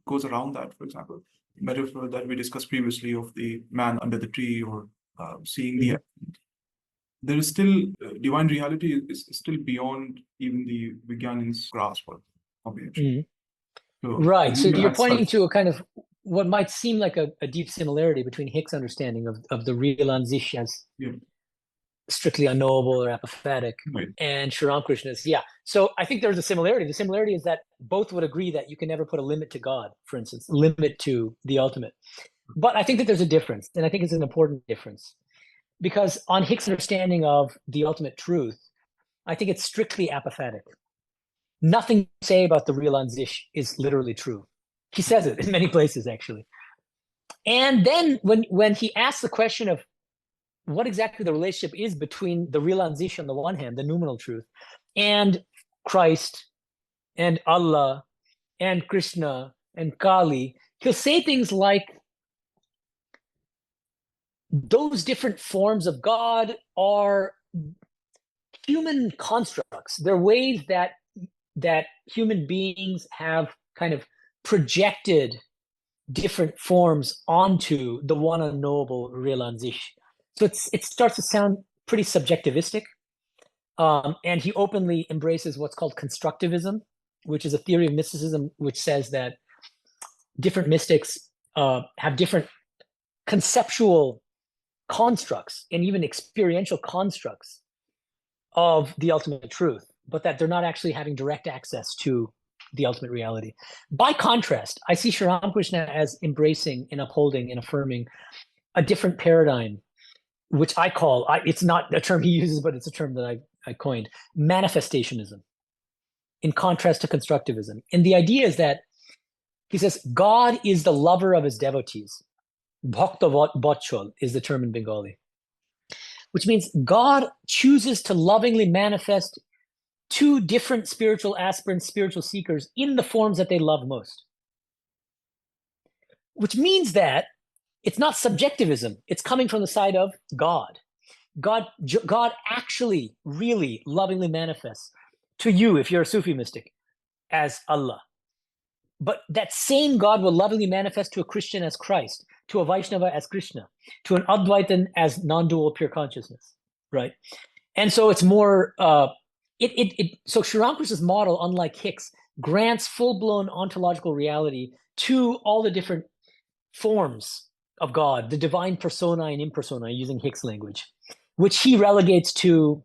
goes around that, for example? The metaphor that we discussed previously of the man under the tree, or seeing the there is still divine reality is still beyond even the Vijnan's grasp or comprehension. So, right. So you're pointing to a kind of what might seem like a deep similarity between Hick's understanding of the real an sich as strictly unknowable or apophatic, Right. and Sri Ramakrishna's, yeah. So I think there's a similarity. The similarity is that both would agree that you can never put a limit to God, for instance, limit to the ultimate. But I think that there's a difference, and I think it's an important difference. Because on Hicks' understanding of the ultimate truth, I think it's strictly apophatic. Nothing to say about the real an sich is literally true. He says it in many places, actually. And then when he asks the question of what exactly the relationship is between the real an sich on the one hand, the noumenal truth, and Christ and Allah and Krishna and Kali, he'll say things like, those different forms of God are human constructs. They're ways that human beings have kind of projected different forms onto the one unknowable real an sich. So it starts to sound pretty subjectivistic. And he openly embraces what's called constructivism, which is a theory of mysticism, which says that different mystics have different conceptual constructs and even experiential constructs of the ultimate truth, but that they're not actually having direct access to the ultimate reality. By contrast, I see Sri Ramakrishna as embracing and upholding and affirming a different paradigm, which I call, it's not a term he uses, but it's a term that I coined, manifestationism, in contrast to constructivism. And the idea is that he says, God is the lover of his devotees. Bhakta Bachol is the term in Bengali, which means God chooses to lovingly manifest two different spiritual aspirants, spiritual seekers, in the forms that they love most. Which means that it's not subjectivism. It's coming from the side of God. God actually really lovingly manifests to you, if you're a Sufi mystic, as Allah. But that same God will lovingly manifest to a Christian as Christ, to a Vaishnava as Krishna, to an Advaitan as non-dual pure consciousness, right? And so it's more, so Sri Ramakrishna's model, unlike Hicks, grants full-blown ontological reality to all the different forms of God, the divine persona and impersona, using Hicks' language, which he relegates to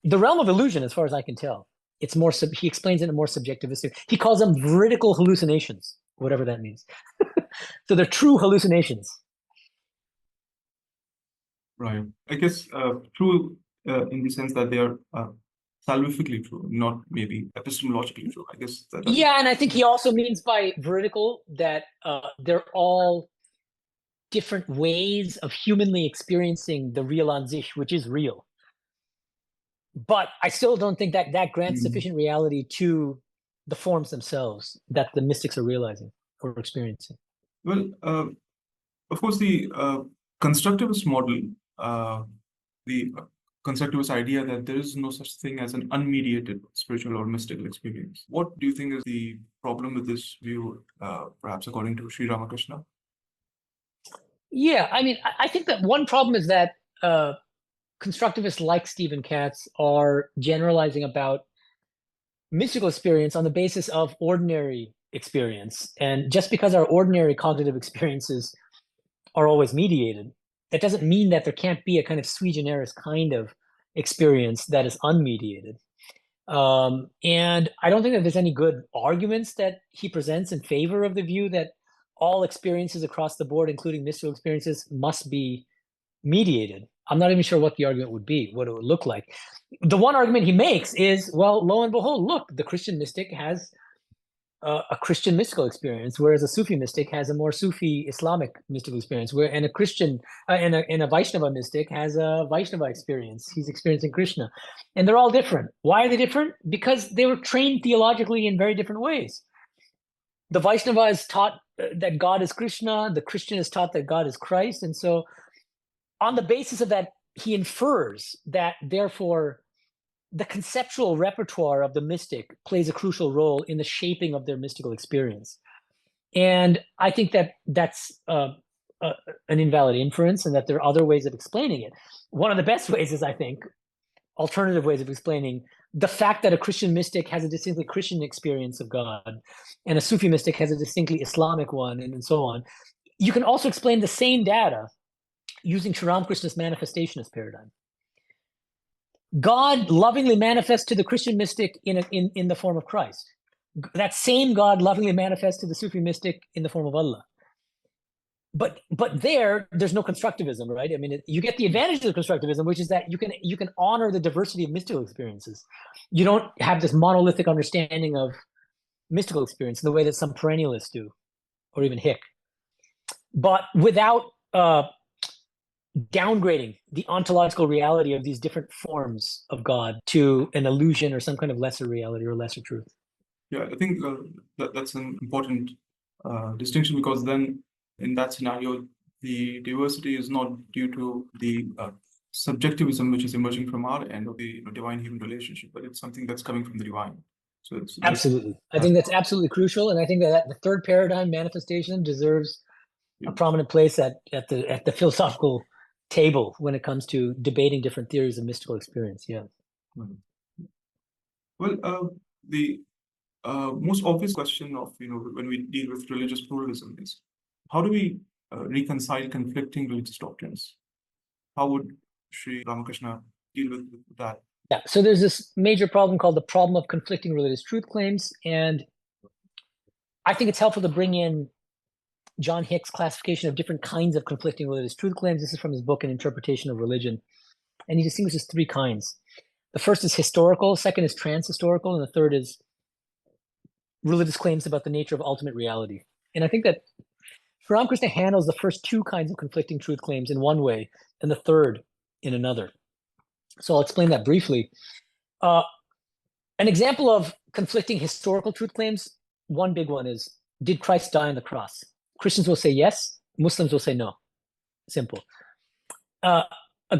the realm of illusion, as far as I can tell. It's more, he explains it in a more subjectivistic. He calls them veridical hallucinations, whatever that means. So they're true hallucinations. Right. I guess true in the sense that they are salvifically true, not maybe epistemologically true. I guess that. Yeah, and I think he also means by veridical that they're all different ways of humanly experiencing the real an sich, which is real. But I still don't think that grants sufficient reality to the forms themselves that the mystics are realizing or experiencing. Well, of course, the constructivist model, the constructivist idea that there is no such thing as an unmediated spiritual or mystical experience. What do you think is the problem with this view, perhaps according to Sri Ramakrishna? Yeah, I mean, I think that one problem is that constructivists like Stephen Katz are generalizing about mystical experience on the basis of ordinary experience. And just because our ordinary cognitive experiences are always mediated, that doesn't mean that there can't be a kind of sui generis kind of experience that is unmediated. And I don't think that there's any good arguments that he presents in favor of the view that all experiences across the board, including mystical experiences, must be mediated. I'm not even sure what the argument would be, what it would look like. The one argument he makes is, well, lo and behold, look, the Christian mystic has a Christian mystical experience, whereas a Sufi mystic has a more Sufi Islamic mystical experience, and a Christian and a Vaishnava mystic has a Vaishnava experience. He's experiencing Krishna, and they're all different. Why are they different? Because they were trained theologically in very different ways. The Vaishnava is taught that God is Krishna. The Christian is taught that God is Christ, and so on the basis of that, he infers that, therefore, the conceptual repertoire of the mystic plays a crucial role in the shaping of their mystical experience. And I think that that's an invalid inference, and that there are other ways of explaining it. One of the best ways is, I think, alternative ways of explaining the fact that a Christian mystic has a distinctly Christian experience of God, and a Sufi mystic has a distinctly Islamic one, and so on. You can also explain the same data using Sri Ramakrishna's manifestationist paradigm. God lovingly manifests to the Christian mystic in the form of Christ. That same God lovingly manifests to the Sufi mystic in the form of Allah. But there's no constructivism, right? I mean, you get the advantage of constructivism, which is that you can honor the diversity of mystical experiences. You don't have this monolithic understanding of mystical experience in the way that some perennialists do, or even Hick. But without downgrading the ontological reality of these different forms of God to an illusion or some kind of lesser reality or lesser truth. Yeah, I think that's an important distinction, because then in that scenario, the diversity is not due to the subjectivism which is emerging from our end of the divine-human relationship, but it's something that's coming from the divine. So it's absolutely. I think that's absolutely crucial, and I think that the third paradigm, manifestation, deserves a prominent place at the philosophical table when it comes to debating different theories of mystical experience. Yeah. Well, the most obvious question of when we deal with religious pluralism is, how do we reconcile conflicting religious doctrines? How would Sri Ramakrishna deal with that? Yeah. So there's this major problem called the problem of conflicting religious truth claims, and I think it's helpful to bring in John Hick's classification of different kinds of conflicting religious truth claims. This is from his book, An Interpretation of Religion, and he distinguishes three kinds. The first is historical, second is transhistorical, and the third is religious claims about the nature of ultimate reality. And I think that Ramakrishna handles the first two kinds of conflicting truth claims in one way and the third in another. So I'll explain that briefly. An example of conflicting historical truth claims, one big one is, did Christ die on the cross? Christians will say yes, Muslims will say no. Simple. A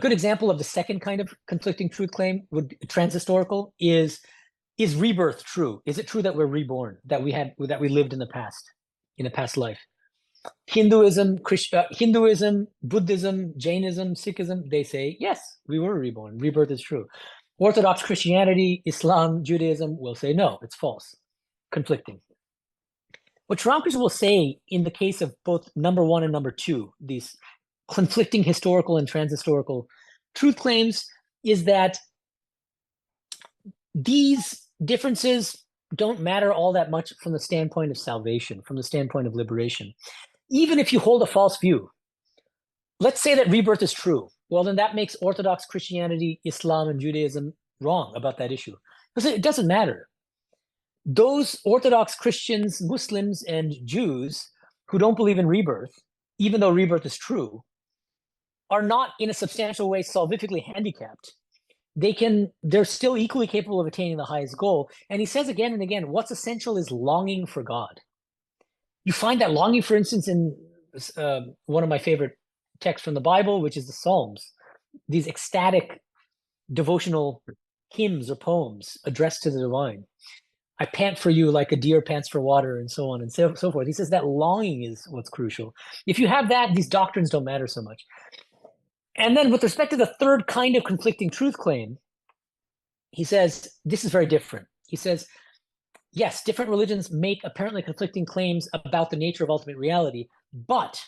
good example of the second kind of conflicting truth claim, transhistorical, is rebirth true? Is it true that we're reborn, that we lived in a past life? Hinduism, Buddhism, Jainism, Sikhism, they say, yes, we were reborn. Rebirth is true. Orthodox Christianity, Islam, Judaism will say, no, it's false. Conflicting. What Ramakrishna will say in the case of both number one and number two, these conflicting historical and transhistorical truth claims, is that these differences don't matter all that much from the standpoint of salvation, from the standpoint of liberation. Even if you hold a false view, let's say that rebirth is true. Well, then that makes Orthodox Christianity, Islam, and Judaism wrong about that issue. Because it doesn't matter. Those Orthodox Christians, Muslims, and Jews who don't believe in rebirth, even though rebirth is true, are not in a substantial way salvifically handicapped. They're still equally capable of attaining the highest goal. And he says again and again, what's essential is longing for God. You find that longing, for instance, in one of my favorite texts from the Bible, which is the Psalms, these ecstatic devotional hymns or poems addressed to the divine. I pant for you like a deer pants for water, and so on and so forth. He says that longing is what's crucial. If you have that, these doctrines don't matter so much. And then with respect to the third kind of conflicting truth claim, he says, this is very different. He says, yes, different religions make apparently conflicting claims about the nature of ultimate reality, but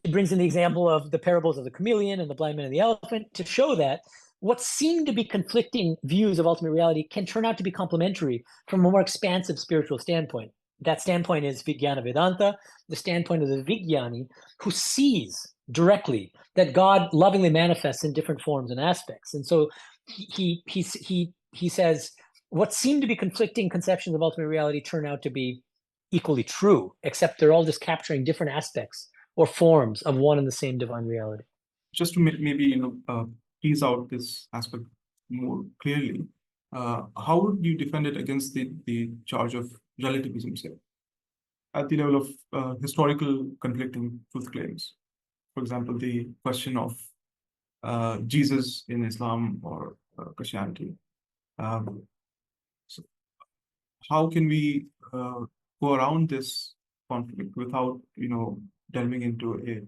he brings in the example of the parables of the chameleon and the blind man and the elephant to show that what seem to be conflicting views of ultimate reality can turn out to be complementary from a more expansive spiritual standpoint. That standpoint is Vijnana Vedanta, the standpoint of the Vijnani, who sees directly that God lovingly manifests in different forms and aspects. And so he says, what seem to be conflicting conceptions of ultimate reality turn out to be equally true, except they're all just capturing different aspects or forms of one and the same divine reality. Just to maybe tease out this aspect more clearly, how would you defend it against the charge of relativism, say, at the level of historical conflicting truth claims? For example, the question of Jesus in Islam or Christianity. So how can we go around this conflict without delving into a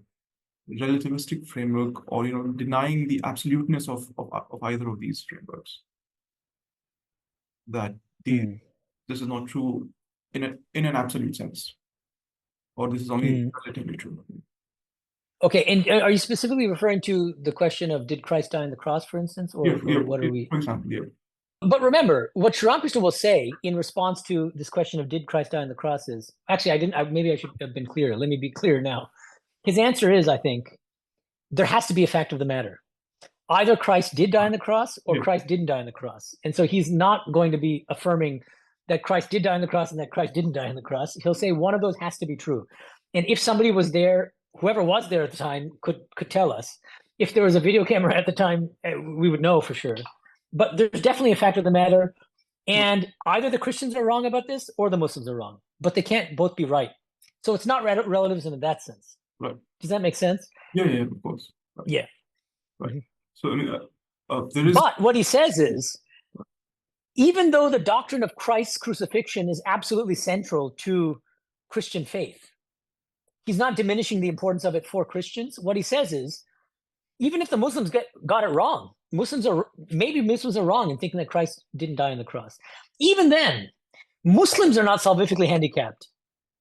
relativistic framework, or denying the absoluteness of either of these frameworks, that this is not true in an absolute sense, or this is only relatively true? Okay, and are you specifically referring to the question of did Christ die on the cross, for instance, or what are we? For example, yeah. But remember, what Sri Ramakrishna will say in response to this question of did Christ die on the cross is, actually, I didn't, maybe I should have been clearer. Let me be clear now. His answer is, I think, there has to be a fact of the matter. Either Christ did die on the cross or Christ didn't die on the cross. And so he's not going to be affirming that Christ did die on the cross and that Christ didn't die on the cross. He'll say one of those has to be true. And if somebody was there, whoever was there at the time could tell us. If there was a video camera at the time, we would know for sure. But there's definitely a fact of the matter. And either the Christians are wrong about this or the Muslims are wrong. But they can't both be right. So it's not relativism in that sense. Right. Does that make sense? Yeah, of course. Right. Yeah. Right. So, I mean, there is... But what he says is, even though the doctrine of Christ's crucifixion is absolutely central to Christian faith, he's not diminishing the importance of it for Christians. What he says is, even if the Muslims got it wrong, Muslims are wrong in thinking that Christ didn't die on the cross. Even then, Muslims are not salvifically handicapped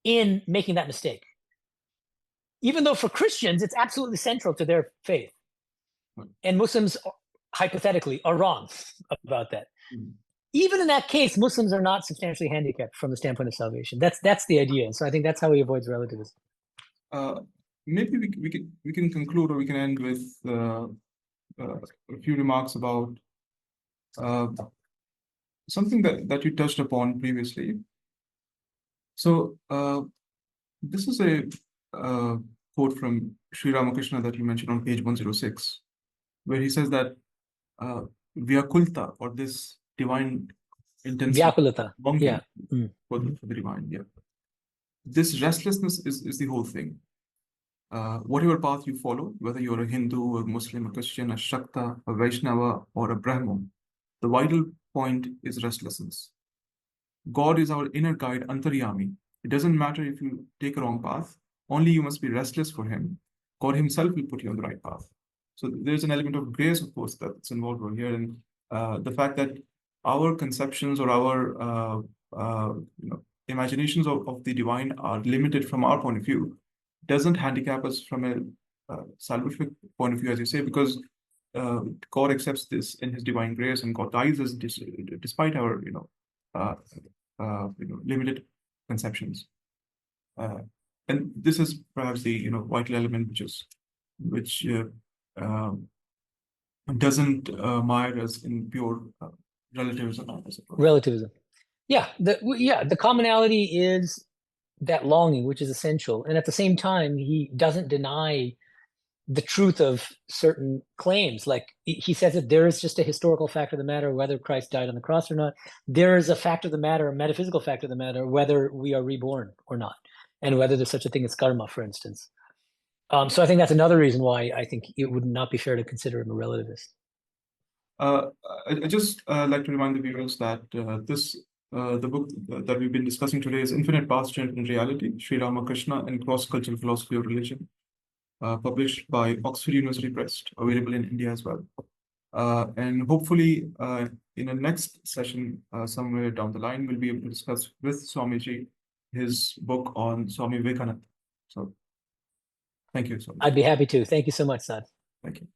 in making that mistake. Even though for Christians, it's absolutely central to their faith. And Muslims, hypothetically, are wrong about that. Even in that case, Muslims are not substantially handicapped from the standpoint of salvation. That's the idea. So I think that's how he avoids relativism. Maybe we can conclude, or we can end with a few remarks about something that you touched upon previously. So this is a quote from Sri Ramakrishna that you mentioned on page 106, where he says that Vyakulta, or this divine intensity, Vyakulata, longing for the divine, this restlessness is the whole thing. Whatever path you follow, whether you're a Hindu or Muslim, a Christian, a Shakta, a Vaishnava, or a Brahmin, the vital point is restlessness. God is our inner guide, Antaryami. It doesn't matter if you take a wrong path, only you must be restless for him. God himself will put you on the right path. So there's an element of grace, of course, that's involved over here. And the fact that our conceptions or our imaginations of the divine are limited from our point of view doesn't handicap us from a salvific point of view, as you say, because God accepts this in his divine grace, and God guides us despite our limited conceptions. And this is perhaps the vital element which doesn't mire us in pure relativism, I suppose. Relativism. Yeah, the commonality is that longing, which is essential. And at the same time, he doesn't deny the truth of certain claims. Like he says that there is just a historical fact of the matter, whether Christ died on the cross or not. There is a fact of the matter, a metaphysical fact of the matter, whether we are reborn or not, and whether there's such a thing as karma, for instance. So I think that's another reason why I think it would not be fair to consider him a relativist. I just like to remind the viewers that the book that we've been discussing today is Infinite Past, Change, and Reality, Sri Ramakrishna and Cross-Cultural Philosophy of Religion, published by Oxford University Press, available in India as well. And hopefully, in the next session, somewhere down the line, we'll be able to discuss with Swamiji his book on Swami Vivekananda. So, thank you so much. I'd be happy to. Thank you so much, Saad. Thank you.